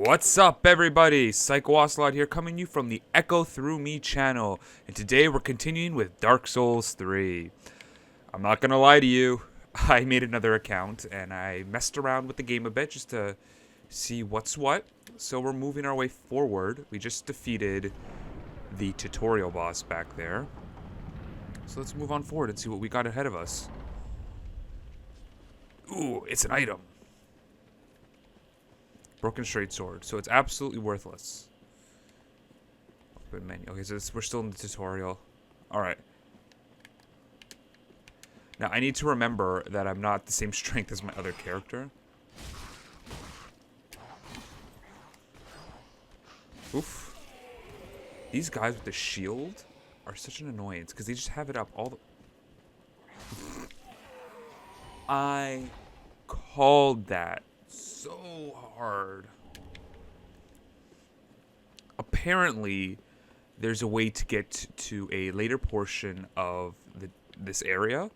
What's up, everybody? Psycho Ocelot here, coming to you from the Echo Through Me channel, and today we're continuing with Dark Souls 3. I'm not gonna lie to you, I made another account, and I messed around with the game a bit just to see what's what. So we're moving our way forward. We just defeated the tutorial boss back there. So let's move on forward and see what we got ahead of us. Ooh, it's an item. Broken straight sword, so it's absolutely worthless. Open menu. Okay, so we're still in the tutorial. Alright. Now, I need to remember that I'm not the same strength as my other character. Oof. These guys with the shield are such an annoyance, because they just have it up all the... I called that so hard. Apparently, there's a way to get to a later portion of this area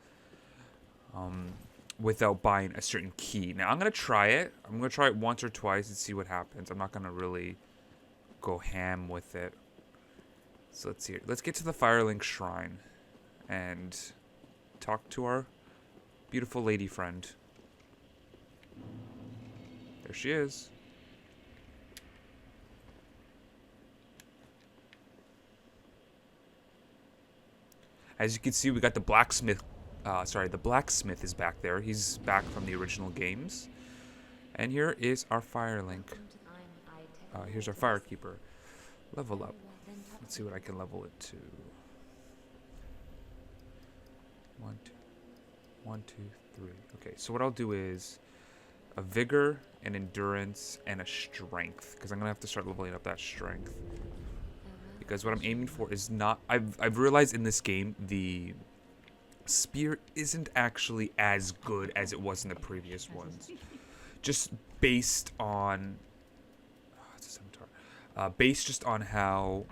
without buying a certain key. Now, I'm going to try it. I'm going to try it once or twice and see what happens. I'm not going to really go ham with it. So let's see it. Let's get to the Firelink Shrine and talk to our beautiful lady friend. There she is. As you can see, we got the blacksmith. The blacksmith is back there. He's back from the original games. And here is our Firelink. Here's our Firekeeper. Level up. Let's see what I can level it to. 1, 2, 1, 2, 3. Okay, so what I'll do is a vigor, an endurance, and a strength, because I'm gonna have to start leveling up that strength. Because what I'm aiming for is not... I've realized in this game the spear isn't actually as good as it was in the previous ones, just based on it's a scimitar. Based just on how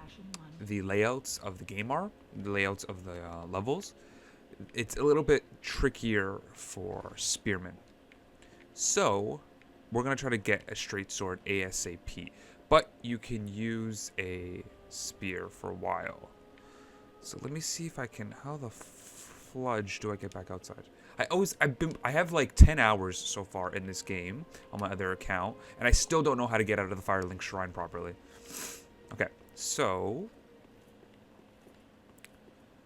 the layouts of the game are, the layouts of the levels. It's a little bit trickier for spearmen. So, we're going to try to get a straight sword ASAP. But you can use a spear for a while. So let me see if I can... How the fludge do I get back outside? I have like 10 hours so far in this game on my other account. And I still don't know how to get out of the Firelink Shrine properly. Okay, so...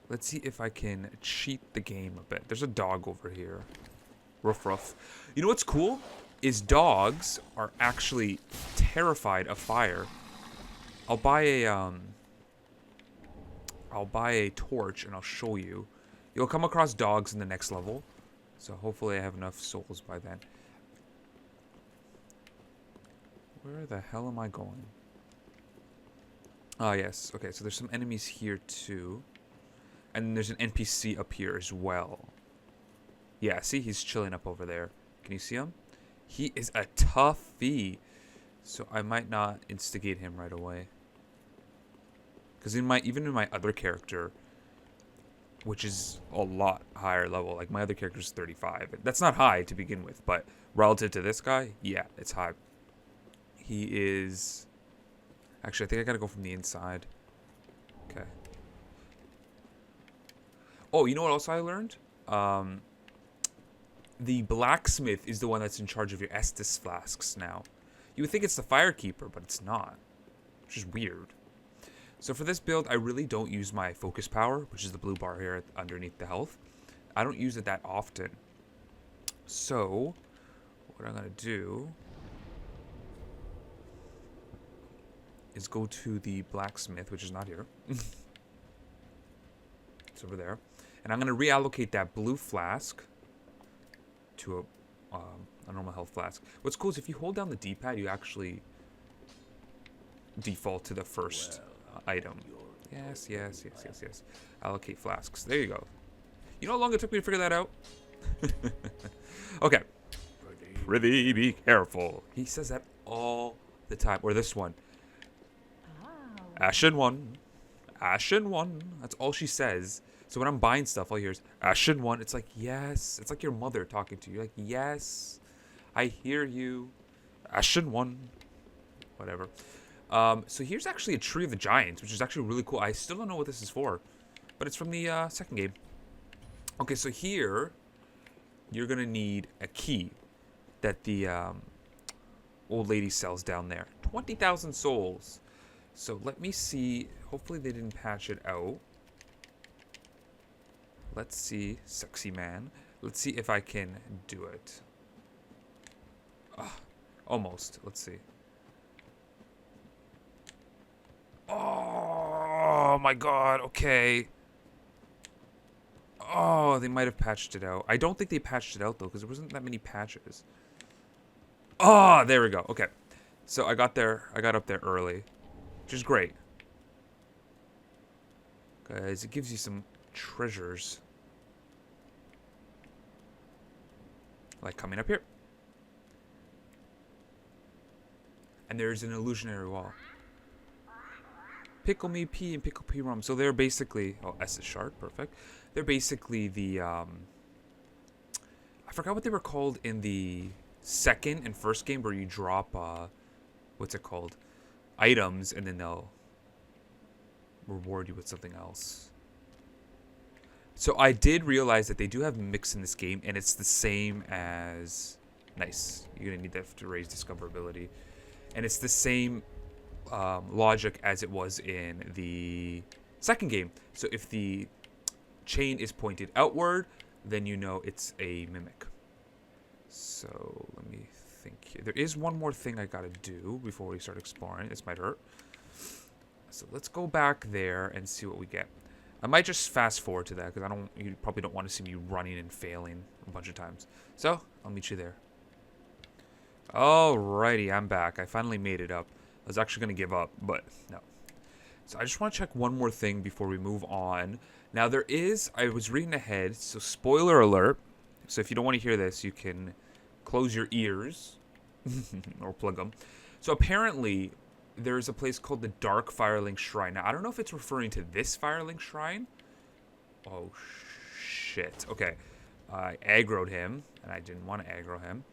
Let's see if I can cheat the game a bit. There's a dog over here. Ruff ruff. You know what's cool? Is dogs are actually terrified of fire. I'll buy a torch and I'll show you. You'll come across dogs in the next level. So hopefully I have enough souls by then. Where the hell am I going? Ah, yes. Okay, so there's some enemies here too. And there's an NPC up here as well. Yeah, see, he's chilling up over there. Can you see him? He is a toughie. So I might not instigate him right away. Because even in my other character, which is a lot higher level, like my other character is 35. That's not high to begin with, but relative to this guy, yeah, it's high. He is... Actually, I think I gotta go from the inside. Okay. Oh, you know what else I learned? The blacksmith is the one that's in charge of your Estus flasks now. You would think it's the Firekeeper, but it's not. Which is weird. So for this build, I really don't use my focus power, which is the blue bar here underneath the health. I don't use it that often. So, what I'm going to do is go to the blacksmith, which is not here. It's over there. And I'm going to reallocate that blue flask to a normal health flask. What's cool is if you hold down the D-pad, you actually default to the first item. Yes. Allocate flasks. There you go. You know how long it took me to figure that out? Okay. Prithee, be careful. He says that all the time. Or this one. Ashen one. Ashen one. That's all she says. So when I'm buying stuff, all I hear is, Ashen one. It's like, yes. It's like your mother talking to you. You're like, yes. I hear you. Ashen one. whatever. So here's actually a Tree of the Giants, which is actually really cool. I still don't know what this is for, but it's from the second game. Okay, so here you're gonna need a key that the old lady sells down there. 20,000 souls. So let me see. Hopefully they didn't patch it out. Let's see, sexy man. Let's see if I can do it. Almost. Let's see. Oh my god, okay. Oh, they might have patched it out. I don't think they patched it out, though, because there wasn't that many patches. Oh, there we go. Okay. So I got up there early, which is great. Guys, it gives you some treasures. Like coming up here. And there's an illusionary wall. Pickle me pea and pickle pea rum. So they're basically... Oh, S is shard. Perfect. They're basically the... I forgot what they were called in the second and first game where you drop... what's it called? Items, and then they'll reward you with something else. So I did realize that they do have mix in this game, and it's the same as... Nice. You're going to need that to raise discoverability. And it's the same... logic as it was in the second game. So if the chain is pointed outward, then you know it's a mimic. So let me think here. There is one more thing I gotta do before we start exploring. This might hurt. So let's go back there and see what we get. I might just fast forward to that because you probably don't want to see me running and failing a bunch of times. So I'll meet you there. Alrighty, I'm back. I finally made it up. I was actually going to give up, but no. So I just want to check one more thing before we move on. Now I was reading ahead, so spoiler alert. So if you don't want to hear this, you can close your ears or plug them. So apparently there's a place called the Firelink Shrine. Now I don't know if it's referring to this Firelink Shrine. Oh shit. Okay. I aggroed him, and I didn't want to aggro him.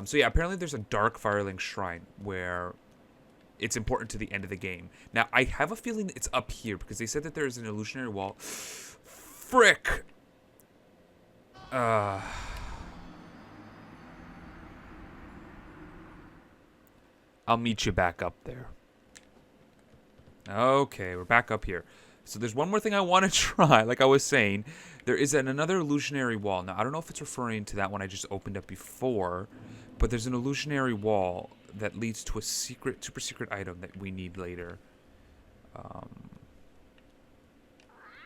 So yeah, apparently there's a Firelink Shrine where it's important to the end of the game. Now, I have a feeling it's up here because they said that there's an illusionary wall. Frick! I'll meet you back up there. Okay, we're back up here. So there's one more thing I want to try. Like I was saying, there is another illusionary wall. Now, I don't know if it's referring to that one I just opened up before, but there's an illusionary wall that leads to a super secret item that we need later.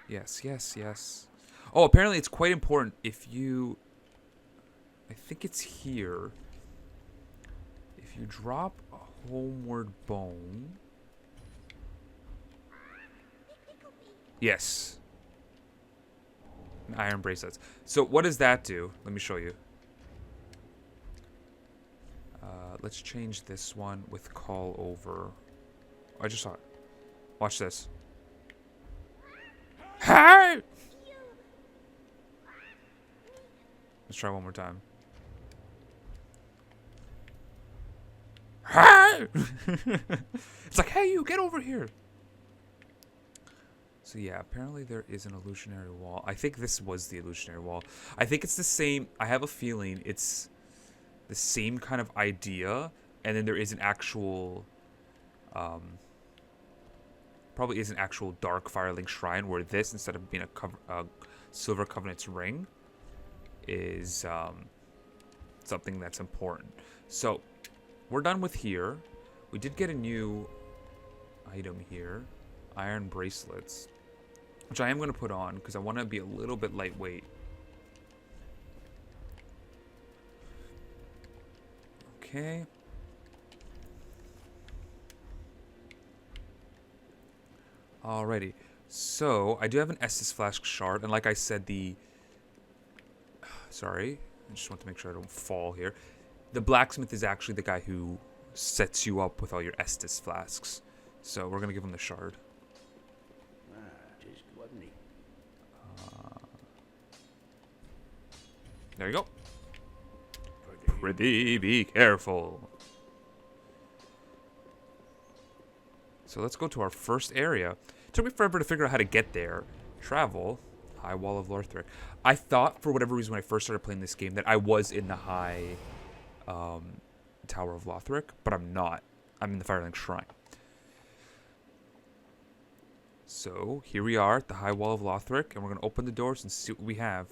Yes. Oh, apparently it's quite important if you... I think it's here. If you drop a homeward bone... Yes. Iron bracelets. So what does that do? Let me show you. Let's change this one with call over. Oh, I just saw it. Watch this. Hey! Let's try one more time. Hey! It's like, hey, you, get over here. So yeah, apparently there is an illusionary wall. I think this was the illusionary wall. I think it's the same. I have a feeling it's the same kind of idea, and then there is an actual, probably is an actual Firelink Shrine where this, instead of being a Silver Covenant's ring, is something that's important. So we're done with here. We did get a new item here, iron bracelets, which I am going to put on because I want to be a little bit lightweight. Okay. Alrighty. So, I do have an Estus Flask shard, and like I said, sorry, I just want to make sure I don't fall here. The blacksmith is actually the guy who sets you up with all your Estus Flasks. So, we're going to give him the shard. There you go. Prithee, be careful. So let's go to our first area. It took me forever to figure out how to get there. Travel. High Wall of Lothric. I thought, for whatever reason, when I first started playing this game, that I was in the High Tower of Lothric, but I'm not. I'm in the Firelink Shrine. So, here we are at the High Wall of Lothric, and we're going to open the doors and see what we have.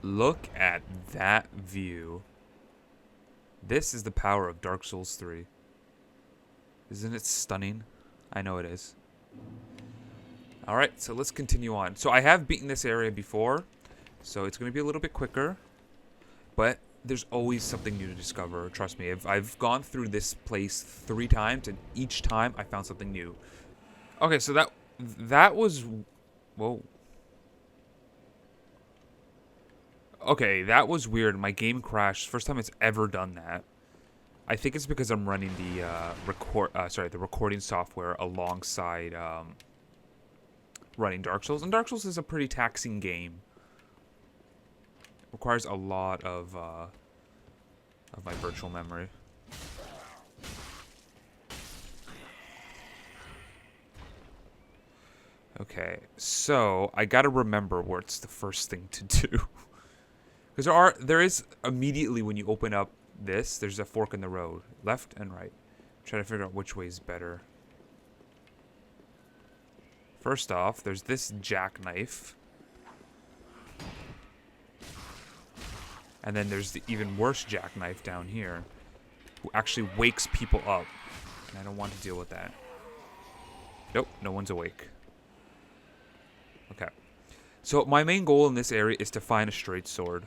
Look at that view. This is the power of Darksouls 3. Isn't it stunning? I know it is. Alright, so let's continue on. So I have beaten this area before, so it's going to be a little bit quicker. But there's always something new to discover. Trust me, I've gone through this place 3 times, and each time I found something new. Okay, so that was... Whoa. Okay, that was weird. My game crashed. First time it's ever done that. I think it's because I'm running the the recording software alongside running Dark Souls, and Dark Souls is a pretty taxing game. Requires a lot of my virtual memory. Okay, so I gotta remember what's the first thing to do. Because there is immediately when you open up this, there's a fork in the road, left and right. Try to figure out which way is better. First off, there's this jackknife. And then there's the even worse jackknife down here, who actually wakes people up. And I don't want to deal with that. Nope, no one's awake. Okay. So my main goal in this area is to find a straight sword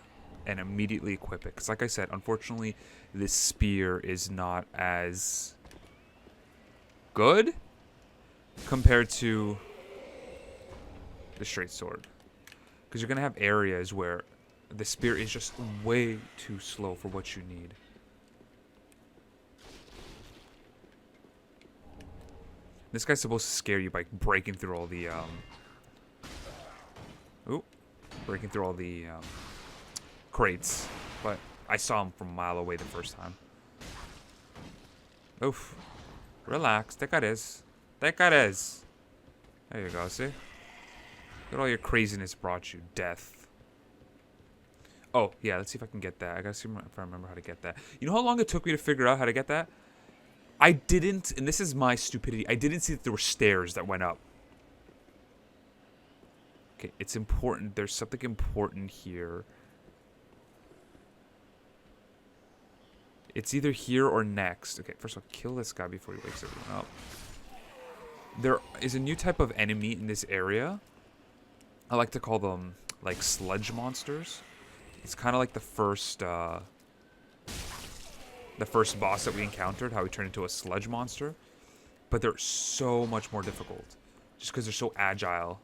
and immediately equip it. Because like I said, unfortunately, this spear is not as good compared to the straight sword. Because you're going to have areas where the spear is just way too slow for what you need. This guy's supposed to scare you by breaking through all the, breaking through all the, crates. But I saw him from a mile away the first time. Oof. Relax. Take it is. Take it is. There you go, see? Look at all your craziness brought you. Death. Oh, yeah, let's see if I can get that. I gotta see if I remember how to get that. You know how long it took me to figure out how to get that? I didn't, and this is my stupidity, I didn't see that there were stairs that went up. Okay, it's important. There's something important here. It's either here or next. Okay, first of all, kill this guy before he wakes everyone up. There is a new type of enemy in this area. I like to call them, like, sludge monsters. It's kind of like the first boss that we encountered, how he turned into a sludge monster. But they're so much more difficult. Just because they're so agile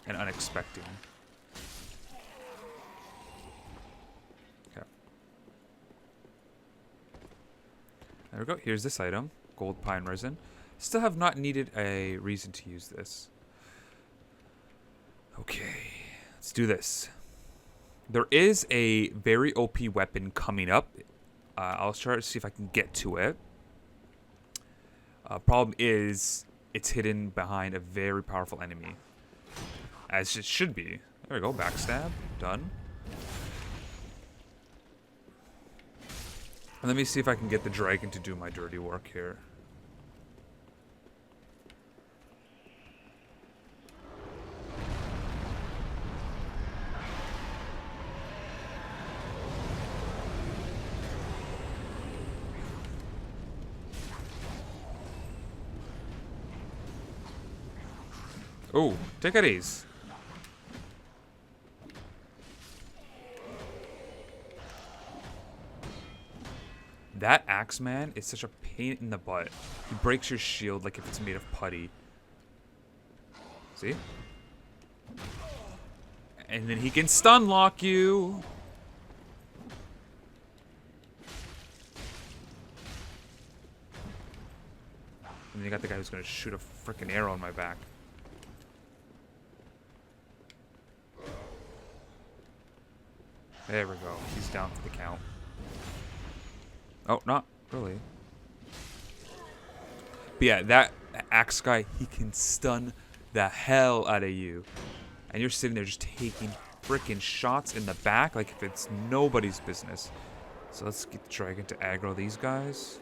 and unexpected. Okay. There we go. Here's this item. Gold pine resin. Still have not needed a reason to use this. Okay. Let's do this. There is a very OP weapon coming up. I'll try to see if I can get to it. Problem is, it's hidden behind a very powerful enemy. As it should be. There we go, backstab. Done. And let me see if I can get the dragon to do my dirty work here. Oh, take it easy. That Axeman is such a pain in the butt. He breaks your shield like if it's made of putty. See? And then he can stun lock you. And then you got the guy who's gonna shoot a freaking arrow in my back. There we go. He's down for the count. Oh, not really. But yeah, that axe guy, he can stun the hell out of you. And you're sitting there just taking freaking shots in the back like if it's nobody's business. So let's get the dragon to aggro these guys.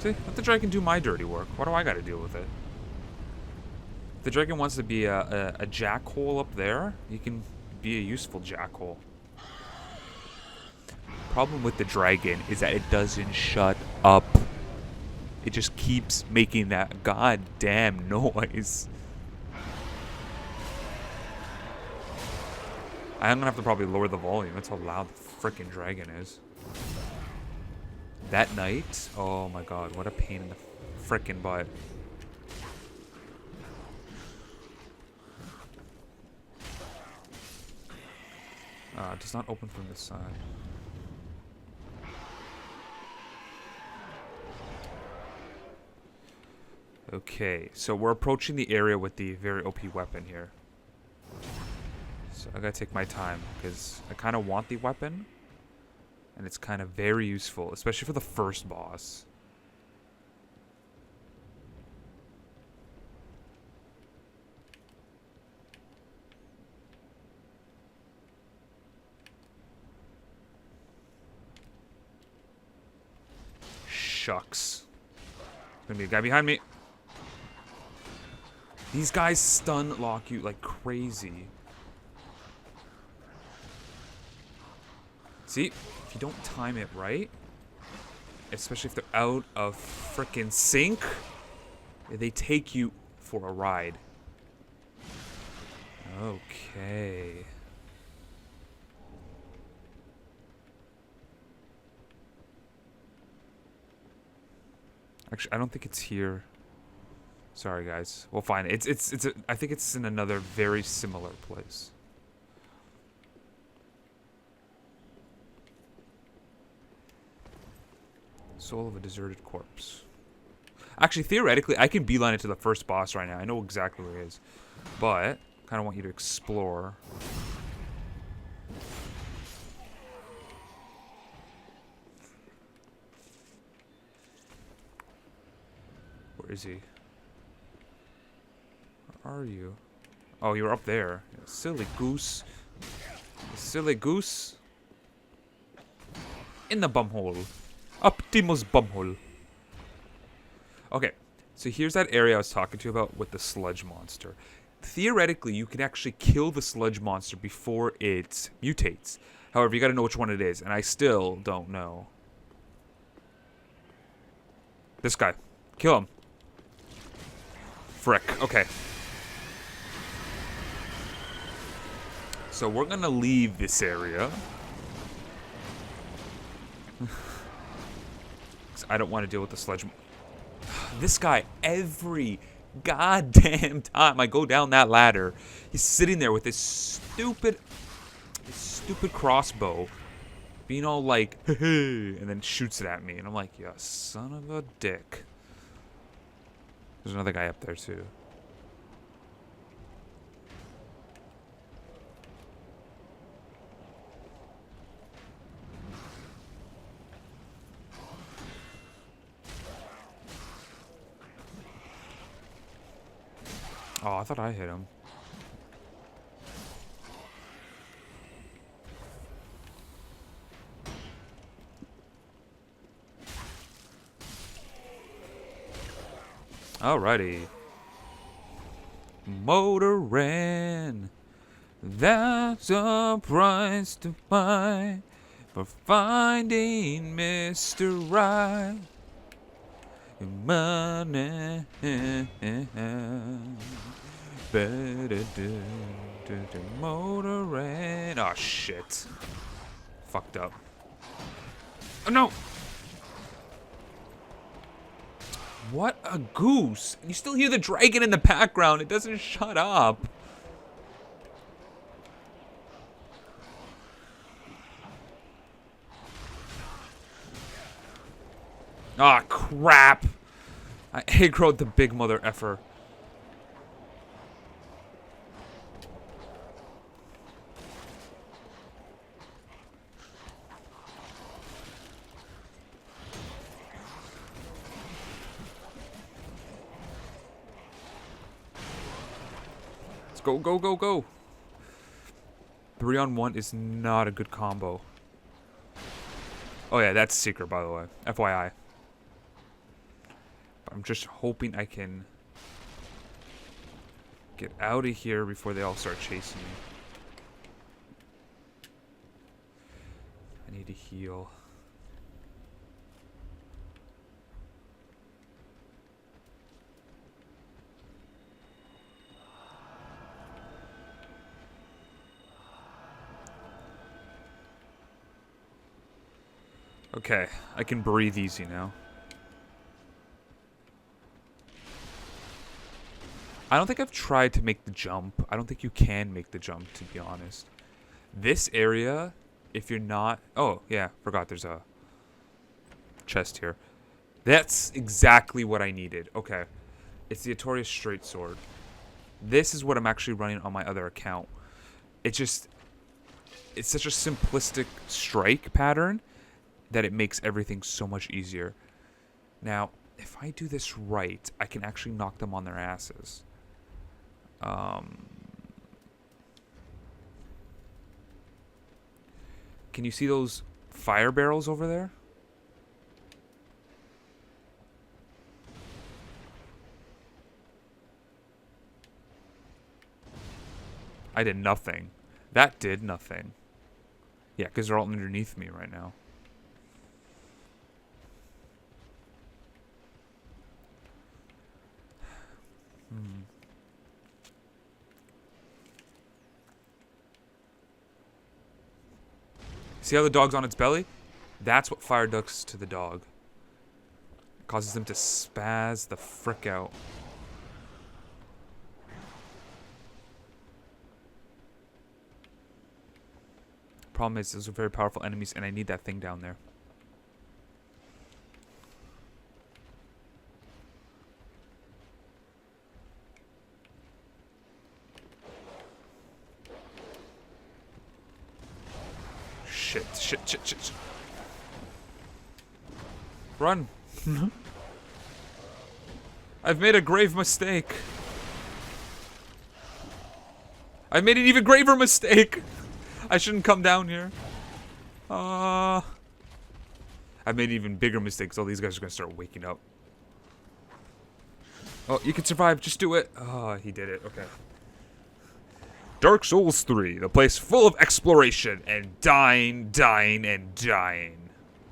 See, let the dragon do my dirty work. Why do I gotta deal with it? If the dragon wants to be a jackhole up there, he can be a useful jackhole. Problem with the dragon is that it doesn't shut up. It just keeps making that goddamn noise. I'm gonna have to probably lower the volume. That's how loud the frickin' dragon is. That night, oh my god, what a pain in the frickin' butt. It does not open from this side. Okay, so we're approaching the area with the very OP weapon here. So I gotta take my time, because I kind of want the weapon. And it's kind of very useful, especially for the first boss. Shucks. There's gonna be a guy behind me. These guys stun lock you like crazy. See, if you don't time it right, especially if they're out of frickin' sync, they take you for a ride. Okay. Actually, I don't think it's here. Sorry, guys. We'll find it. I think it's in another very similar place. Soul of a deserted corpse. Actually, theoretically, I can beeline it to the first boss right now. I know exactly where it is. But, kind of want you to explore. Where is he? Where are you? Oh, you're up there. You silly goose. You silly goose. In the bumhole. Optimus bumhole. Okay, so here's that area I was talking to you about with the sludge monster. Theoretically, you can actually kill the sludge monster before it mutates. However, you gotta know which one it is, and I still don't know. This guy. Kill him. Frick. Okay. So we're gonna leave this area. I don't want to deal with the sludge. This guy, every goddamn time I go down that ladder, he's sitting there with this stupid crossbow, being all like, hey, and then shoots it at me, and I'm like, you son of a dick. There's another guy up there too. Oh, I thought I hit him. Alrighty. Motorin'. That's a price to pay for finding Mr. Right. Money. Better do motorin'. Oh shit. Fucked up. Oh no! What a goose! You still hear the dragon in the background. It doesn't shut up. Ah, oh, crap! I aggroed the big mother effer. Go, go, go, go. 3-on-1 is not a good combo. Oh yeah, that's secret, by the way. FYI. But I'm just hoping I can get out of here before they all start chasing me. I need to heal. Okay, I can breathe easy now. I don't think I've tried to make the jump. I don't think you can make the jump, to be honest. This area, if you're not... Oh, yeah, forgot there's a chest here. That's exactly what I needed. Okay. It's the Artorias Straight Sword. This is what I'm actually running on my other account. It's just... It's such a simplistic strike pattern that it makes everything so much easier. Now, if I do this right, I can actually knock them on their asses. Can you see those fire barrels over there? I did nothing. That did nothing. Yeah, because they're all underneath me right now. See how the dog's on its belly? That's what fire does to the dog. It causes them to spaz the frick out. Problem is, those are very powerful enemies, and I need that thing down there. Shit. Run. I've made a grave mistake. I've made an even graver mistake. I shouldn't come down here. I've made an even bigger mistake, so all these guys are going to start waking up. Oh, you can survive. Just do it. Oh, he did it. Okay. Darksouls 3, the place full of exploration and dying.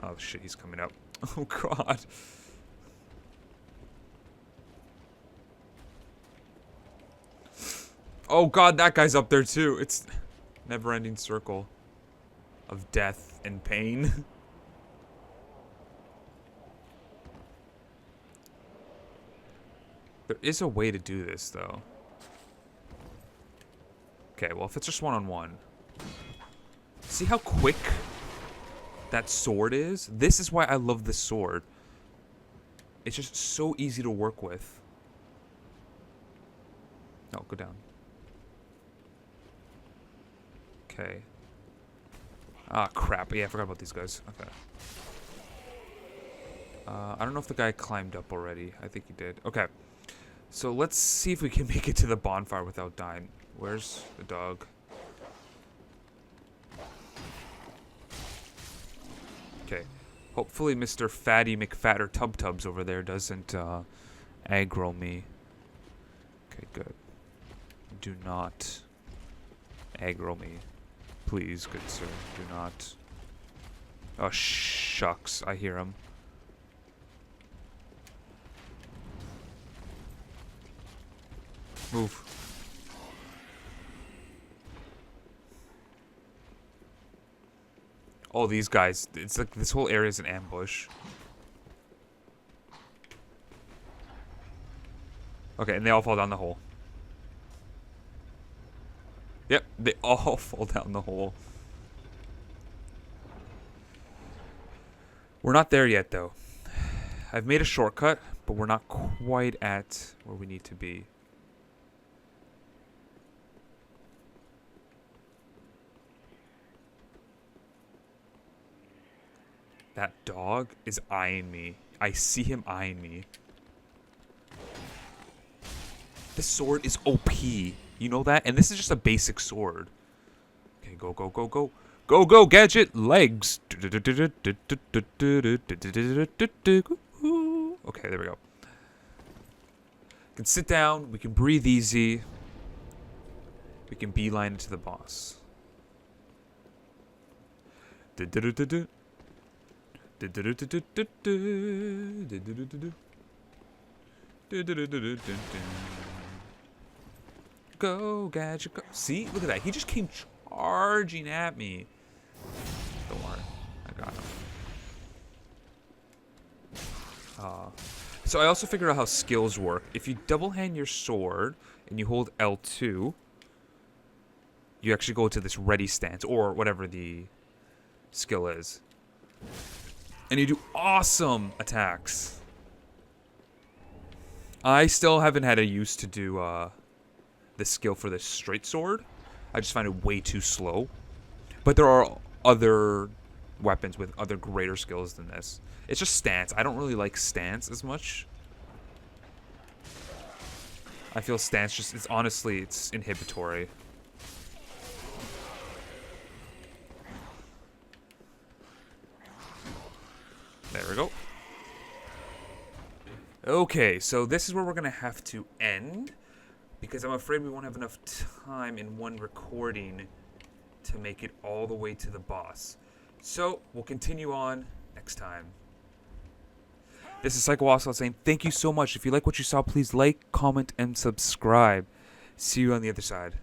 Oh shit, he's coming up. Oh god. Oh god, that guy's up there too. It's never-ending circle of death and pain. There is a way to do this though. Okay, well, if it's just one-on-one. See how quick that sword is? This is why I love this sword. It's just so easy to work with. No, go down. Okay. Ah, crap. Yeah, I forgot about these guys. Okay. I don't know if the guy climbed up already. I think he did. Okay. So let's see if we can make it to the bonfire without dying. Where's the dog? Okay. Hopefully Mr. Fatty McFatter Tub-Tubs over there doesn't aggro me. Okay, good. Do not aggro me. Please, good sir. Do not. Oh, shucks. I hear him. Move. Oh, these guys. It's like this whole area is an ambush. Okay, and they all fall down the hole. Yep, they all fall down the hole. We're not there yet, though. I've made a shortcut, but we're not quite at where we need to be. That dog is eyeing me. I see him eyeing me. This sword is OP. You know that? And this is just a basic sword. Okay, go, go, go, go. Go, go, gadget, legs. Okay, there we go. We can sit down. We can breathe easy. We can beeline into the boss. Go, gadget, go. See? Look at that. He just came charging at me. Don't worry. I got him. So I also figured out how skills work. If you double hand your sword and you hold L2, you actually go to this ready stance, or whatever the skill is. And you do awesome attacks. I still haven't had a use to do the skill for this straight sword. I just find it way too slow. But there are other weapons with other greater skills than this. It's just stance. I don't really like stance as much. I feel stance just, it's honestly, it's inhibitory. There we go. Okay, so this is where we're going to have to end, because I'm afraid we won't have enough time in one recording to make it all the way to the boss. So, we'll continue on next time. This is Psycho saying thank you so much. If you like what you saw, please like, comment, and subscribe. See you on the other side.